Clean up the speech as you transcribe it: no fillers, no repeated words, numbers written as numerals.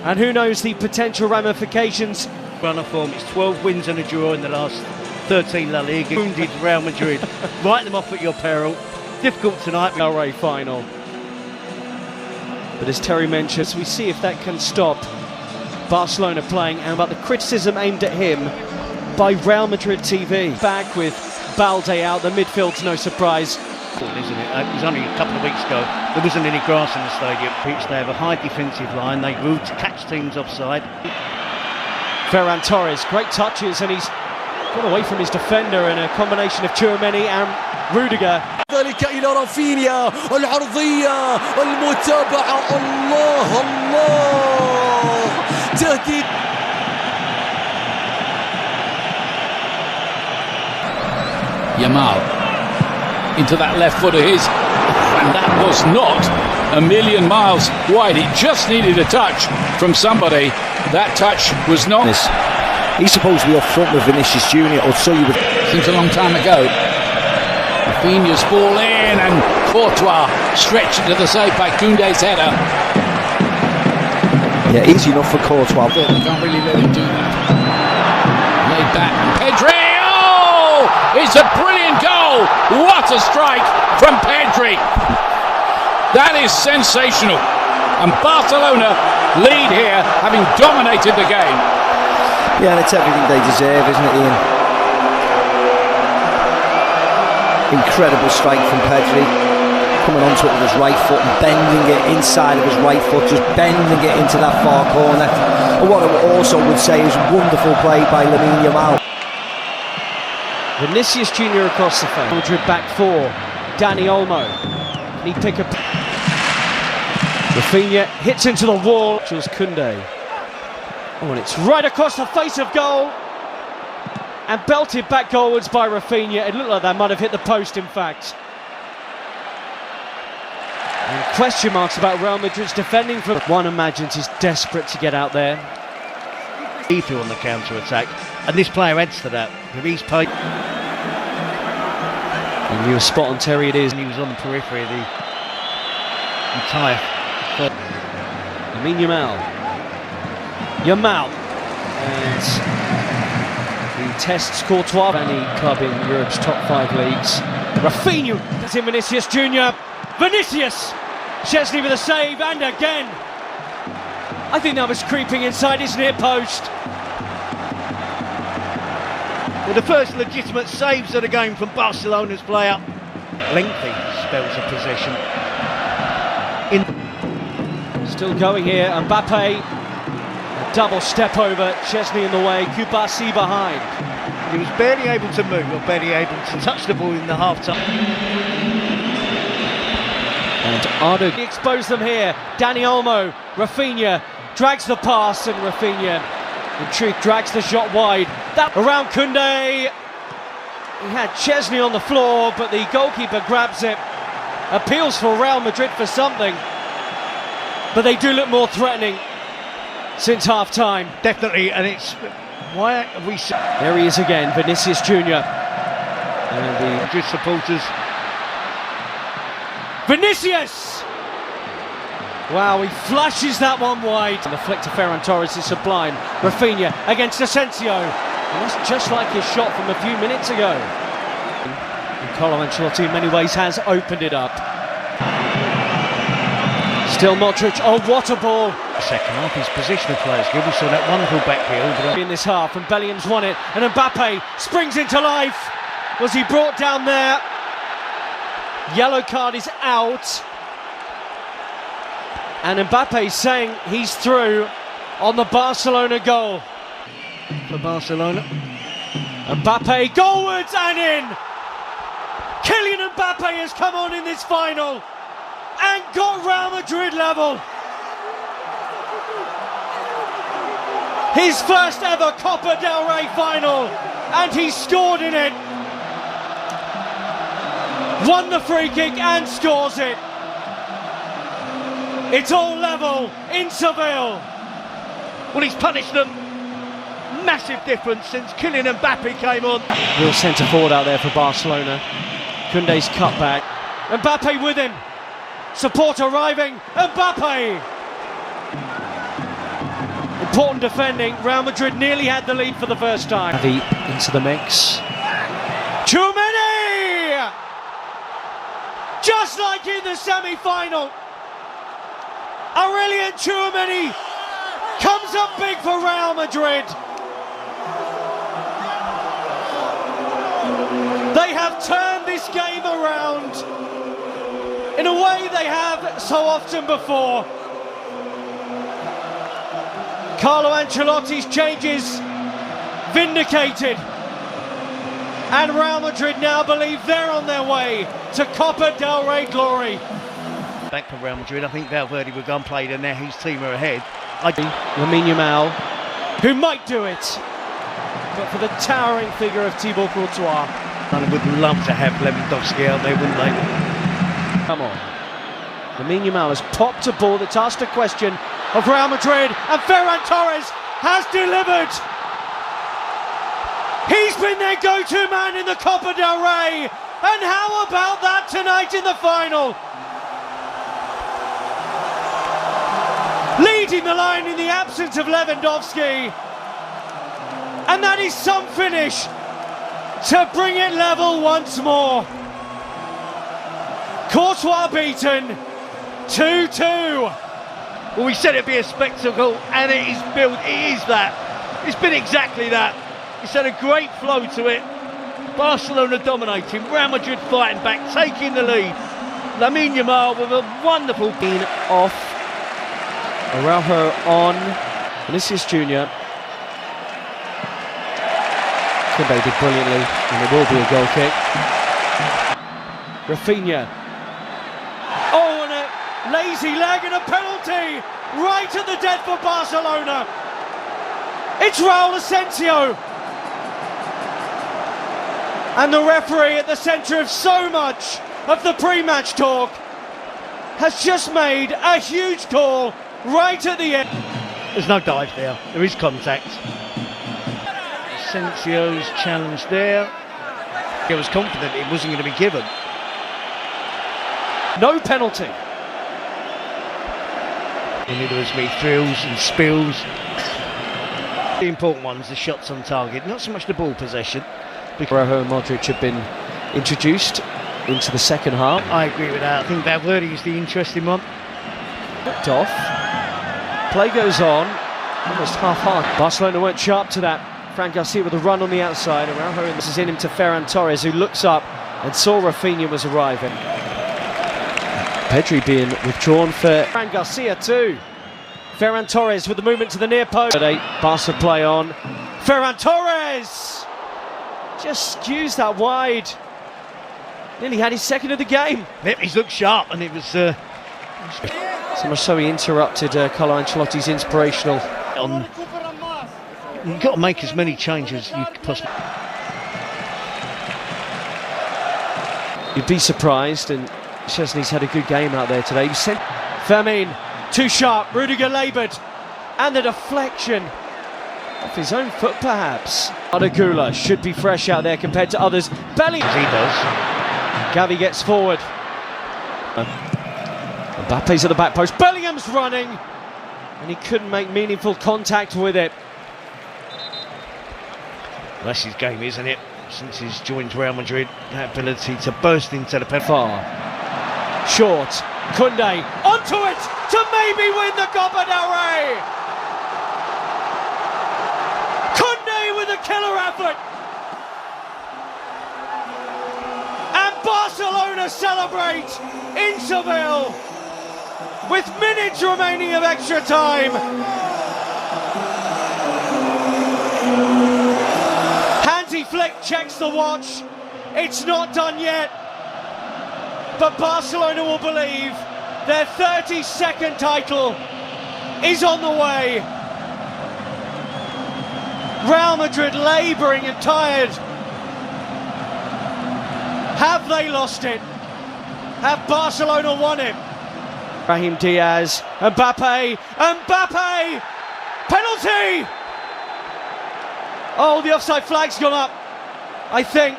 And who knows the potential ramifications. Run of form, it's 12 wins and a draw in the last 13 La Liga. Wounded Real Madrid. Write them off at your peril. Difficult tonight. Del Rey final. But as Terry mentions, we see if that can stop Barcelona playing, and about the criticism aimed at him by Real Madrid TV. Back with Balde out, the midfield's no surprise. Isn't it? It was only a couple of weeks ago. There wasn't any grass in the stadium. They have a high defensive line. They will catch teams offside. Ferran Torres, great touches, and he's got away from his defender in a combination of Tchouameni and Rudiger. ذلك إلى رافينيا العرضية المتابعة الله الله تهديد. Yamal into that left foot of his, and that was not a million miles wide. It just needed a touch from somebody. That touch was not. He's supposed to be up front with Vinicius Junior, or so you would. Seems a long time ago. Rafinha's ball in, and Courtois stretched into the save by Koundé's header. Yeah, easy enough for Courtois. They can't really let him do that. Laid back, Pedri. Oh, it's a brilliant goal! What a strike from Pedri! That is sensational. And Barcelona lead here, having dominated the game. Yeah, and it's everything they deserve, isn't it, Ian? Incredible strike from Pedri, coming onto it with his right foot and bending it inside of his right foot, just bending it into that far corner. And what I also would say is wonderful play by Lamine Yamal. Vinicius Junior across the field. Madrid back four. Dani Olmo. Can he pick up? Rafinha hits into the wall. Jules Koundé. Oh, and it's right across the face of goal. And belted back goalwards by Rafinha. It looked like that might have hit the post, in fact. And question marks about Real Madrid's defending. One imagines he's desperate to get out there. Lethal on the counter-attack, and this player adds to that. If he's paid. And you were spot on, Terry, it is. And he was on the periphery of the entire. Lamine Yamal. And he tests Courtois, any club in Europe's top 5 leagues. Rafinha, that's in Vinicius Junior. Vinicius! Szczesny with a save, and again. I think that was creeping inside his near post. Well, the first legitimate saves of the game from Barcelona's player. Lengthy spells of possession. Still going here, Mbappe. A double step over, Szczesny in the way, Kubasi behind. He was barely able to move, or barely able to touch the ball in the half-time. And Ardo exposed them here. Dani Olmo, Rafinha drags the pass, and Rafinha, in truth, drags the shot wide. That around Koundé. He had Szczesny on the floor, but the goalkeeper grabs it. Appeals for Real Madrid for something, but they do look more threatening since half-time. Definitely, and it's why have we? There he is again, Vinicius Junior, and the Madrid supporters. Vinicius! Wow, he flashes that one wide. And the flick to Ferran Torres is sublime. Rafinha against Asensio. And that's just like his shot from a few minutes ago. And Carlo Ancelotti in many ways has opened it up. Still Modric. Oh, what a ball. Second half, his positional players good. We saw that wonderful back heel. In this half, and Bellingham's won it. And Mbappe springs into life. Was he brought down there? Yellow card is out. And Mbappe saying he's through on the Barcelona goal. For Barcelona. Mbappe goalwards and in. Kylian Mbappe has come on in this final and got Real Madrid level. His first ever Copa Del Rey final, and he scored in it. Won the free kick and scores it. It's all level in Seville. Well, he's punished them. Massive difference since Kylian Mbappe came on. Real centre forward out there for Barcelona. Koundé's cut back. Mbappe with him. Support arriving. Mbappe. Important defending. Real Madrid nearly had the lead for the first time. Xavi into the mix. Tchouaméni! Just like in the semi-final. Aurelien Tchouaméni comes up big for Real Madrid. They have turned this game around in a way they have so often before. Carlo Ancelotti's changes vindicated, and Real Madrid now believe they're on their way to Copa Del Rey glory. Back for Real Madrid. I think Valverde will go and play, and now his team are ahead. Lamine Yamal, who might do it, but for the towering figure of Thibaut Courtois. And I would love to have Lewandowski out there, wouldn't they? Come on. Lamine Yamal has popped a ball that's asked a question of Real Madrid, and Ferran Torres has delivered. He's been their go-to man in the Copa del Rey, and how about that tonight in the final? Leading the line in the absence of Lewandowski, and that is some finish to bring it level once more. Courtois beaten, 2-2. Well, we said it'd be a spectacle, and it is built. It is that. It's been exactly that. It's had a great flow to it. Barcelona dominating, Real Madrid fighting back, taking the lead. Lamine Yamal with a wonderful being off. Araujo on. Vinicius Jr. Koundé did brilliantly, and there will be a goal kick. Rafinha. Oh, and a lazy leg and a penalty right at the dead for Barcelona. It's Raul Asensio. And the referee at the centre of so much of the pre-match talk has just made a huge call right at the end. There's no dive there. There is contact. Asensio's challenge there. He was confident it wasn't going to be given. No penalty. And there was many thrills and spills. The important ones, the shots on target, not so much the ball possession. Araujo and Modric have been introduced into the second half. I agree with that. I think Valverde is the interesting one. Hooked off. Play goes on. Almost half-hearted. Barcelona weren't sharp to that. Fran Garcia with a run on the outside. Araujo, and this is in him to Ferran Torres, who looks up and saw Rafinha was arriving. Pedri being withdrawn for Fran Garcia too. Ferran Torres with the movement to the near post. Barca play on. Ferran Torres just skews that wide. Nearly had his second of the game. Yep, he's looked sharp, and it was so much so he interrupted Carlo Ancelotti's inspirational. You've got to make as many changes as you possibly. You'd be surprised, and Szczesny's had a good game out there today. He sent Fermin too sharp. Rudiger laboured, and the deflection off his own foot, perhaps. Adagula should be fresh out there compared to others. Bellingham. He does. Gavi gets forward. Mbappe's at the back post. Bellingham's running, and he couldn't make meaningful contact with it. That's his game, isn't it? Since he's joined Real Madrid, that ability to burst into the penalty. Far. Short. Koundé onto it to maybe win the Copa del Rey. Koundé with a killer effort. And Barcelona celebrate in Seville with minutes remaining of extra time. Hansi Flick checks the watch. It's not done yet, but Barcelona will believe their 32nd title is on the way. Real Madrid labouring and tired. Have they lost it? Have Barcelona won it? Brahim Diaz, Mbappe, penalty! Oh, the offside flag's gone up, I think.